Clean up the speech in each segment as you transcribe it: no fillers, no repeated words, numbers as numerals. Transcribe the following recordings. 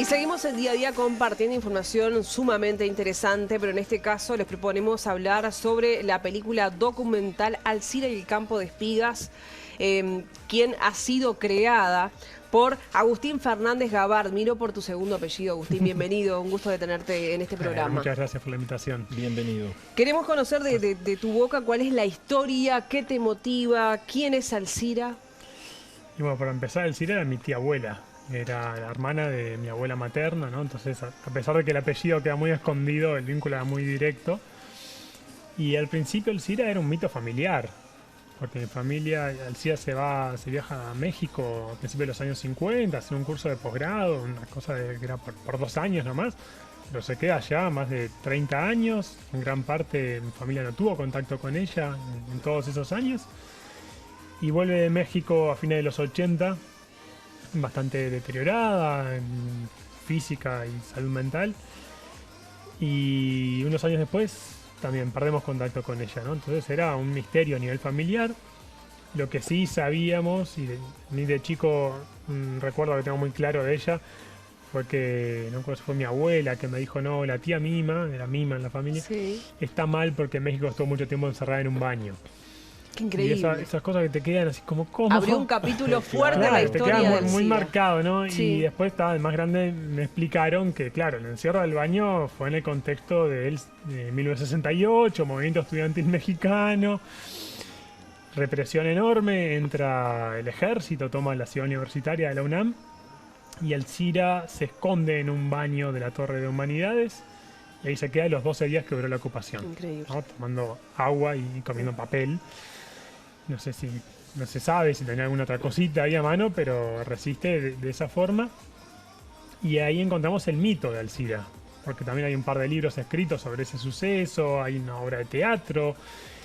Y seguimos el día a día compartiendo información sumamente interesante, pero en este caso les proponemos hablar sobre la película documental Alcira y el campo de espigas, quien ha sido creada por Agustín Fernández Gabart. Miro por tu segundo apellido, Agustín, bienvenido, un gusto de tenerte en este programa. Muchas gracias por la invitación. Bienvenido. Queremos conocer de tu boca cuál es la historia, qué te motiva, quién es Alcira. Y bueno, para empezar, Alcira era mi tía abuela. Era la hermana de mi abuela materna, ¿no? Entonces, a pesar de que el apellido queda muy escondido, el vínculo era muy directo. Y al principio Alcira era un mito familiar, porque mi familia, Alcira se viaja a México a principios de los años 50, hace un curso de posgrado, una cosa que era por 2 años nomás, pero se queda allá más de 30 años. En gran parte mi familia no tuvo contacto con ella en todos esos años. Y vuelve de México a fines de los 80, bastante deteriorada en física y salud mental, y unos años después también perdemos contacto con ella, ¿no? Entonces era un misterio a nivel familiar. Lo que sí sabíamos, y ni de chico recuerdo que tengo muy claro de ella, fue que, no recuerdo si fue mi abuela que me dijo, no, la tía Mima, era Mima en la familia, Sí. está mal porque en México estuvo mucho tiempo encerrada en un baño. Qué increíble. Y esas cosas que te quedan así como, ¿cómo? Abrió un capítulo fuerte en la Te historia queda de muy, muy Alcira. marcado, ¿no? Sí. Y después, de más grande, me explicaron que, claro, el encierro del baño fue en el contexto de 1968, movimiento estudiantil mexicano, represión enorme, entra el ejército, toma la ciudad universitaria de la UNAM, y Alcira se esconde en un baño de la Torre de Humanidades, y ahí se queda los 12 días que duró la ocupación, Increíble. ¿no? Tomando agua y comiendo papel. No sé si, no se sabe si tenía alguna otra cosita ahí a mano, pero resiste de esa forma. Y ahí encontramos el mito de Alcira, porque también hay un par de libros escritos sobre ese suceso, hay una obra de teatro,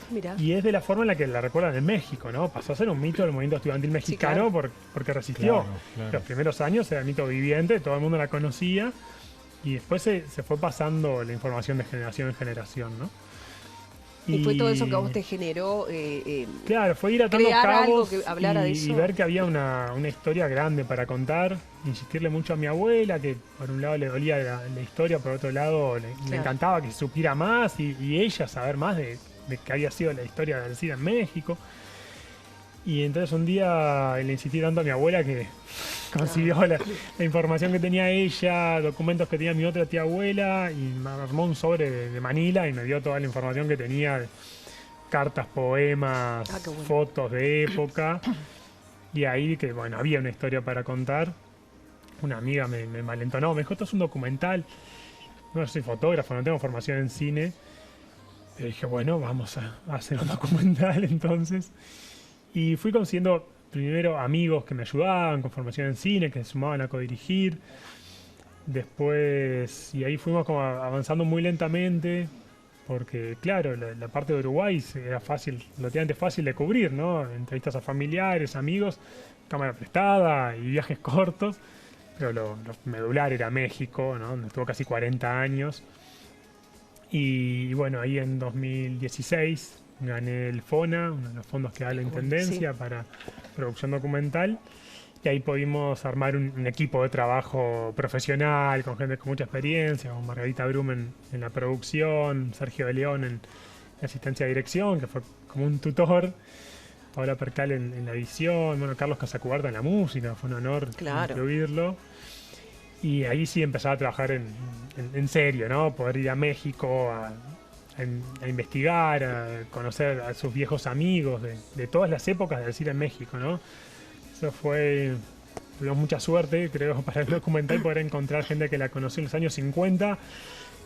Mirá. y es de la forma en la que la recuerdan en México, ¿no? Pasó a ser un mito del movimiento estudiantil mexicano, Sí, claro. porque resistió. Claro. Los primeros años era mito viviente, todo el mundo la conocía, y después se fue pasando la información de generación en generación, ¿no? Y fue todo eso que a vos te generó Claro, fue ir atando crear algo cabos que hablara de y eso. ver que había una historia grande para contar, insistirle mucho a mi abuela, que por un lado le dolía la historia, por otro lado le encantaba que supiera más y ella saber más de que había sido la historia de Alcira en México. Y entonces un día le insistí tanto a mi abuela que consiguió la información que tenía ella, documentos que tenía mi otra tía abuela, y me armó un sobre de Manila y me dio toda la información que tenía, de cartas, poemas, Qué bueno. fotos de época. Y ahí vi que, bueno, había una historia para contar. Una amiga me malentonó, me dijo, esto es un documental. No soy fotógrafo, no tengo formación en cine. Y dije, bueno, vamos a hacer un documental entonces. Y fui consiguiendo primero amigos que me ayudaban con formación en cine, que se sumaban a codirigir. Después, y ahí fuimos como avanzando muy lentamente, porque claro, la parte de Uruguay era fácil, relativamente fácil de cubrir, ¿no? Entrevistas a familiares, amigos, cámara prestada y viajes cortos. Pero lo medular era México, ¿no? Donde estuvo casi 40 años. Y bueno, ahí en 2016 gané el FONA, uno de los fondos que da la Intendencia para producción documental, y ahí pudimos armar un equipo de trabajo profesional, con gente con mucha experiencia, con Margarita Brum en la producción, Sergio de León en asistencia de dirección, que fue como un tutor, Paola Percal en la edición, bueno, Carlos Casacuberta en la música, fue un honor incluirlo. Y ahí sí empezaba a trabajar en serio, ¿no? Poder ir a México a investigar, a conocer a sus viejos amigos de todas las épocas de Alcira en México, ¿no? Eso tuvimos mucha suerte, creo, para el documental poder encontrar gente que la conoció en los años 50,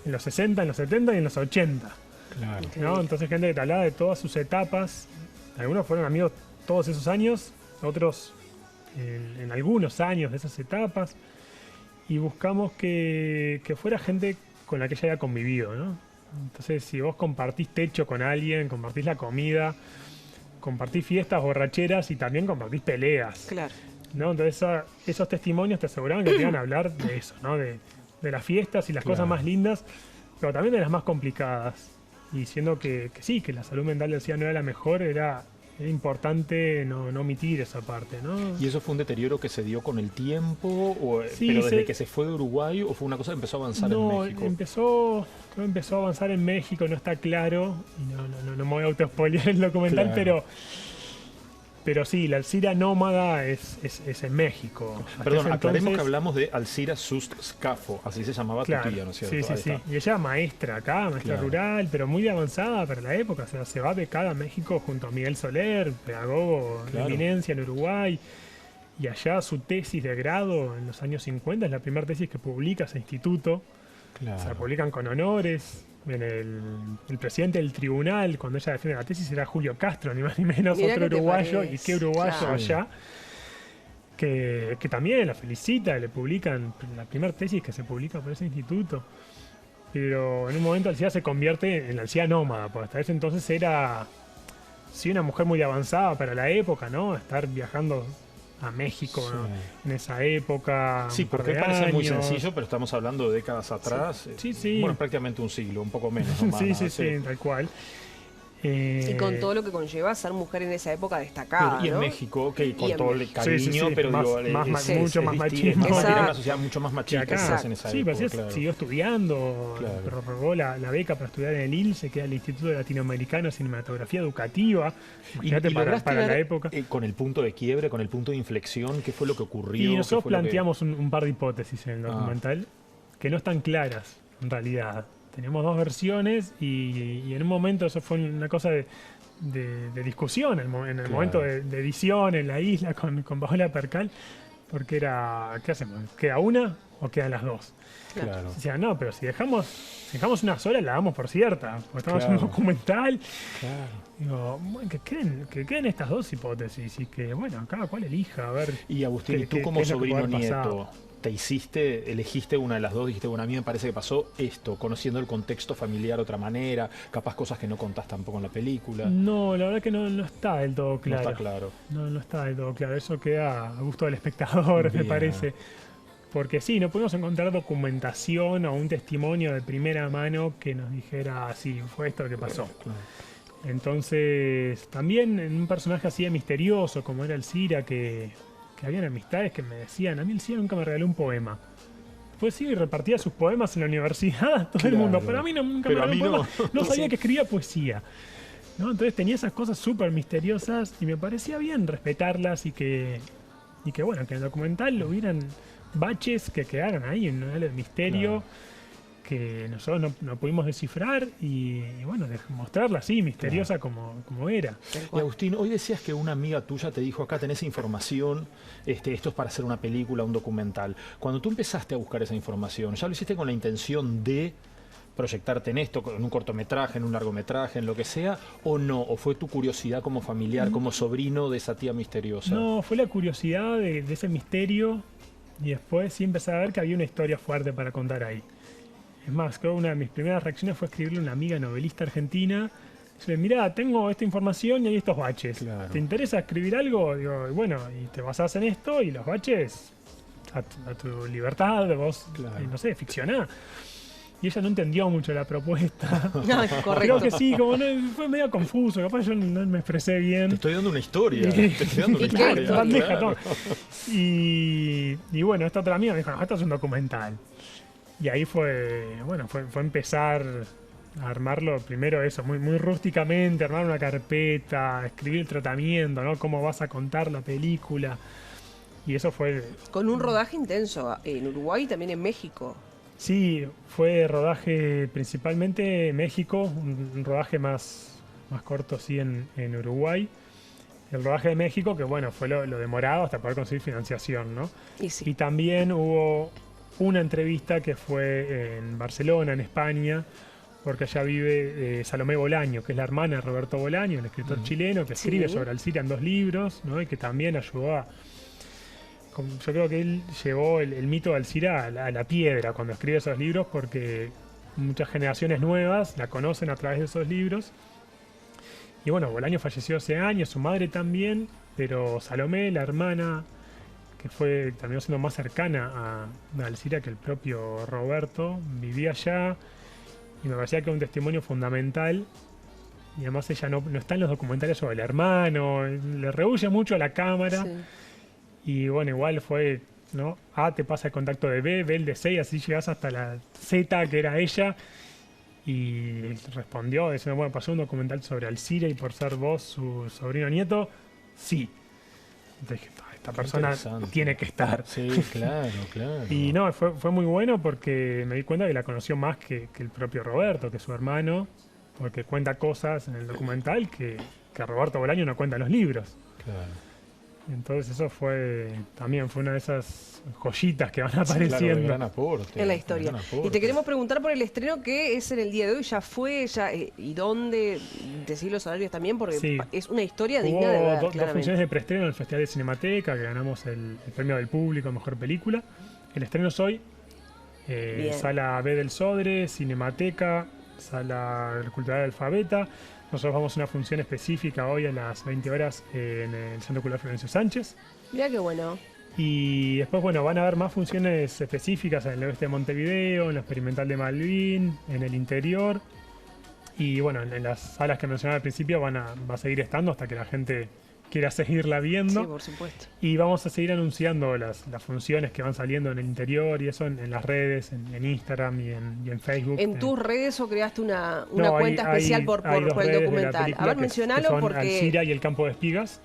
en los 60, en los 70 y en los 80. Claro. ¿No? Entonces gente que te hablaba de todas sus etapas. Algunos fueron amigos todos esos años, otros en algunos años de esas etapas. Y buscamos que fuera gente con la que ella haya convivido, ¿no? Entonces, si vos compartís techo con alguien, compartís la comida, compartís fiestas, borracheras y también compartís peleas. Claro. ¿No? Entonces, esos testimonios te aseguraban que te iban a hablar de eso, ¿no? De las fiestas y las cosas más lindas, pero también de las más complicadas. Y siendo que sí, que la salud mental de Alcira no era la mejor, era es importante no omitir esa parte, ¿no? ¿Y eso fue un deterioro que se dio con el tiempo? Sí, ¿Pero desde que se fue de Uruguay o fue una cosa que empezó a avanzar en México? Creo que empezó a avanzar en México, no está claro, y no me voy a autospoilear el documental, Claro. pero sí, la Alcira nómada es en México. Hasta Perdón, ese aclaremos entonces- que hablamos de Alcira Sust Scafo, así se llamaba Claro, tu tía, ¿no es cierto? sí, sí, Ahí sí. está. Y ella maestra acá, maestra Claro. rural, pero muy avanzada para la época. O sea, se va becada a México junto a Miguel Soler, pedagogo de Claro. eminencia en Uruguay. Y allá su tesis de grado en los años 50 es la primera tesis que publica ese instituto. Se la Claro. publican con honores. El presidente del tribunal, cuando ella defiende la tesis, era Julio Castro, ni más ni menos, Mirá otro qué te uruguayo. parece. Y qué uruguayo Claro. allá. Que también la felicita, le publican la primera tesis que se publica por ese instituto. Pero en un momento Alcira se convierte en la Alcira nómada, porque hasta ese entonces era sí una mujer muy avanzada para la época, ¿no? Estar viajando a México, Sí. ¿no? En esa época. Sí, un par porque de parece muy años. sencillo, pero estamos hablando de décadas atrás. Sí, sí. Bueno, prácticamente un siglo, un poco menos. ¿no? Sí, Más, sí, sí, tal cual. Y con todo lo que conlleva ser mujer en esa época destacada, Y en ¿no? México, ok, Y con en todo el México. cariño, Sí, sí, sí, pero más- digo, más- Sí, mucho más machismo. Tiene Exacto. una sociedad mucho más machista Que acá, quizás en esa sí, pero época, sí, claro. siguió estudiando, Claro. prorrogó la beca para estudiar en el ILSE, que era el Instituto Latinoamericano de Cinematografía Educativa. Imagínate para lograste la ver, época. con el punto de quiebre, con el punto de inflexión, ¿qué fue lo que ocurrió? Y ¿Qué nosotros fue lo que- planteamos un par de hipótesis en el Ah. documental que no están claras, en realidad. Tenemos dos versiones y en un momento eso fue una cosa de discusión en el Claro. momento de edición en la isla con Paola Percal, porque era, ¿qué hacemos? ¿Queda una o quedan las dos? Claro. O sea, no, pero si dejamos una sola, la damos por cierta, porque estamos en un Claro. documental. Claro. Digo, bueno, que queden estas dos hipótesis y que, bueno, cada cual elija, a ver. Y Agustín, ¿Qué- ¿y tú qué- como qué es lo que sobrino puede haber nieto, pasado? elegiste una de las dos, dijiste, bueno, a mí me parece que pasó esto, conociendo el contexto familiar de otra manera, capaz cosas que no contás tampoco en la película? No, la verdad que no está del todo No claro. está claro. No está del todo claro. Eso queda a gusto del espectador, me Bien. parece. Porque sí, no pudimos encontrar documentación o un testimonio de primera mano que nos dijera, sí, fue esto lo que pasó. Claro. Entonces, también en un personaje así de misterioso, como era el Cira, que habían amistades que me decían, a mí el Cira nunca me regaló un poema. Pues sí, repartía sus poemas en la universidad, todo el Claro. mundo, pero a mí nunca Pero me a regaló un mí poema. No sabía que escribía poesía. ¿No? Entonces tenía esas cosas súper misteriosas y me parecía bien respetarlas y que bueno, que en el documental hubieran baches que quedaran ahí en un halo de misterio que nosotros no pudimos descifrar y bueno, mostrarla así, misteriosa como era. Tal Y cual. Agustín, hoy decías que una amiga tuya te dijo, acá tenés información, esto es para hacer una película, un documental. Cuando tú empezaste a buscar esa información, ¿ya lo hiciste con la intención de proyectarte en esto, en un cortometraje, en un largometraje, en lo que sea, o no? ¿O fue tu curiosidad como familiar, como sobrino de esa tía misteriosa? No, fue la curiosidad de ese misterio y después sí empecé a ver que había una historia fuerte para contar ahí. Es más, creo que una de mis primeras reacciones fue escribirle a una amiga novelista argentina. Decirle, mirá, tengo esta información y hay estos baches. Claro. ¿Te interesa escribir algo? Digo, y bueno, y te basás en esto y los baches a tu libertad, vos, Claro. no sé, ficcioná. Y ella no entendió mucho la propuesta. Ah, correcto. Creo que sí, como no, fue medio confuso, capaz yo no me expresé bien. Te estoy dando una historia, te estoy dando una ¿Y qué historia. historia? Bandeja, claro. todo. Y bueno, esta otra amiga me dijo, no, esto es un documental. Y ahí fue empezar a armarlo, primero eso, muy rústicamente, armar una carpeta, escribir el tratamiento, ¿no? Cómo vas a contar la película. Y eso fue, Con un rodaje intenso en Uruguay y también en México. sí, fue rodaje principalmente en México, un rodaje más corto sí en Uruguay. El rodaje de México, que bueno, fue lo demorado hasta poder conseguir financiación, ¿no? Y sí. Y también hubo una entrevista que fue en Barcelona, en España, porque allá vive Salomé Bolaño, que es la hermana de Roberto Bolaño, el escritor chileno, que escribe Sí. sobre Alcira en 2 libros, ¿no? Y que también ayudó yo creo que él llevó el mito de Alcira a la piedra cuando escribe esos libros, porque muchas generaciones nuevas la conocen a través de esos libros. Y bueno, Bolaño falleció hace años, su madre también, pero Salomé, la hermana, que fue también siendo más cercana a Alcira que el propio Roberto, vivía allá y me parecía que era un testimonio fundamental y además ella no está en los documentales sobre el hermano, le rehúye mucho a la cámara. Sí. Y bueno, igual fue, ¿no? A te pasa el contacto de B el de C, y así llegas hasta la Z, que era ella. Y respondió, diciendo, bueno, pasó un documental sobre Alcira y por ser vos su sobrino nieto, sí. Entonces dije, esta persona tiene que estar. Sí, claro, claro. Y no, fue muy bueno porque me di cuenta que la conoció más que el propio Roberto, que es su hermano, porque cuenta cosas en el documental que Roberto Bolaño no cuenta en los libros. Claro. Entonces eso también fue una de esas joyitas que van Sí, claro, apareciendo. de gran aporte, En la de historia. gran aporte. Y te queremos preguntar por el estreno que es en el día de hoy, ya fue, y dónde, decir los horarios también, porque Sí. es una historia digna Hubo de ver, dos claramente. funciones de preestreno en el Festival de Cinemateca, que ganamos el premio del público a Mejor Película. El estreno es hoy, Bien. Sala B del Sodre, Cinemateca, Sala Cultural Alfabeta. Nosotros vamos a una función específica hoy a las 20 horas en el Centro Cultural Florencio Sánchez. Mirá qué bueno. Y después, bueno, van a haber más funciones específicas en el oeste de Montevideo, en la Experimental de Malvin, en el interior. Y bueno, en las salas que mencionaba al principio va a seguir estando hasta que la gente quiera seguirla viendo. Sí, por supuesto. Y vamos a seguir anunciando las funciones que van saliendo en el interior y eso en las redes, en Instagram y en Facebook. ¿En tus redes o creaste una No, cuenta especial por hay dos el redes de la documental? película A ver, que mencionalo son porque... Alcira y el Campo de Espigas.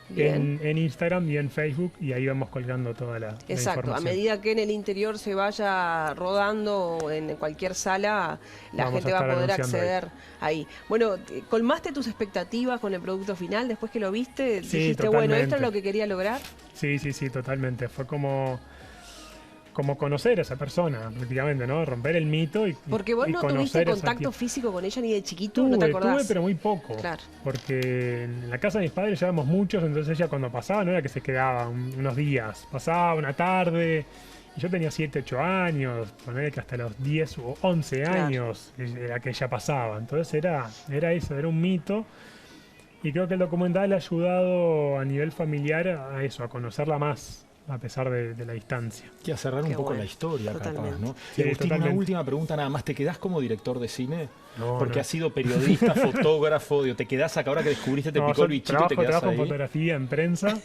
Bien. En Instagram y en Facebook, y ahí vamos colgando toda la Exacto, a información. medida que en el interior se vaya rodando o en cualquier sala, la Vamos gente a va a estar poder anunciando acceder ahí. Bueno, ¿colmaste tus expectativas con el producto final después que lo viste? Sí, ¿Dijiste, bueno, esto es totalmente. lo que quería lograr? Sí, totalmente. Fue como conocer a esa persona, prácticamente, ¿no? Romper el mito y Porque vos y no tuviste conocer a esa contacto tía. físico con ella ni de chiquito, ¿no te acordás? Tuve, pero muy poco. Claro. Porque en la casa de mis padres llevábamos muchos, entonces ella cuando pasaba no era que se quedaba unos días, pasaba una tarde. Y yo tenía 7, 8 años, poner que hasta los 10 o 11 Claro. años era que ella pasaba. Entonces era eso, era un mito. Y creo que el documental ha ayudado a nivel familiar a eso, a conocerla más, a pesar de la distancia. Y a cerrar un Qué poco bueno, la historia, totalmente. capaz, ¿no? Sí, Y Agustín, una totalmente. última pregunta nada más. ¿Te quedás como director de cine? No, Porque no. has sido periodista, fotógrafo, ¿te quedás acá ahora que descubriste, te No, picó yo el bichito y te quedás trabajo en ahí? fotografía, en prensa.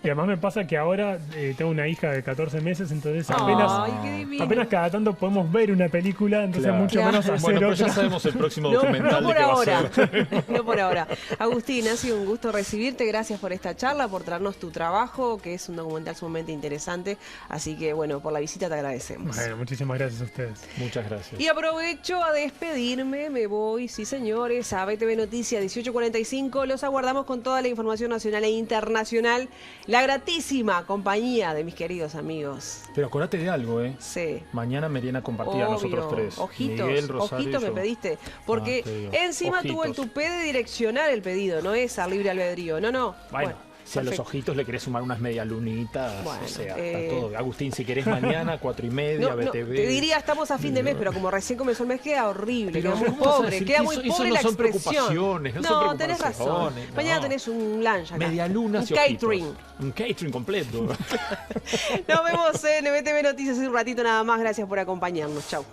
Y además me pasa que ahora tengo una hija de 14 meses, entonces Ay, qué divino. apenas cada tanto podemos ver una película, entonces Claro. mucho Claro. menos hacer Bueno, pero otra. ya sabemos el próximo No, documental no de por qué va a ahora. ser. No por ahora. Agustín, ha sido un gusto recibirte. Gracias por esta charla, por traernos tu trabajo, que es un documental sumamente interesante. Así que, bueno, por la visita te agradecemos. Bueno, muchísimas gracias a ustedes. Muchas gracias. Y aprovecho a despedirme, me voy, sí señores, a BTV Noticias 18:45. Los aguardamos con toda la información nacional e internacional. La gratísima compañía de mis queridos amigos. Pero acordate de algo, ¿eh? Sí. Mañana merienda compartida Obvio. nosotros tres. Ojitos, Miguel, Rosario ojitos y me yo. pediste. Porque te digo. encima tuvo el Ojitos. tupé de direccionar el pedido, no es a libre albedrío, no. Bueno, si a los perfecto. ojitos le querés sumar unas medialunitas, Bueno, o sea, eh, está todo. Agustín, si querés mañana, 4:30, No, BTV. te diría estamos a fin de mes, pero como recién comenzó el mes queda horrible, Pero queda muy ¿cómo vas a pobre, decir queda que muy eso pobre no la son expresión. preocupaciones, no son tenés razón. preocupaciones, no. Mañana tenés un lunch acá. Medialunas un y ojitos. catering. Un catering completo. Nos vemos en BTV Noticias en un ratito nada más. Gracias por acompañarnos. Chau.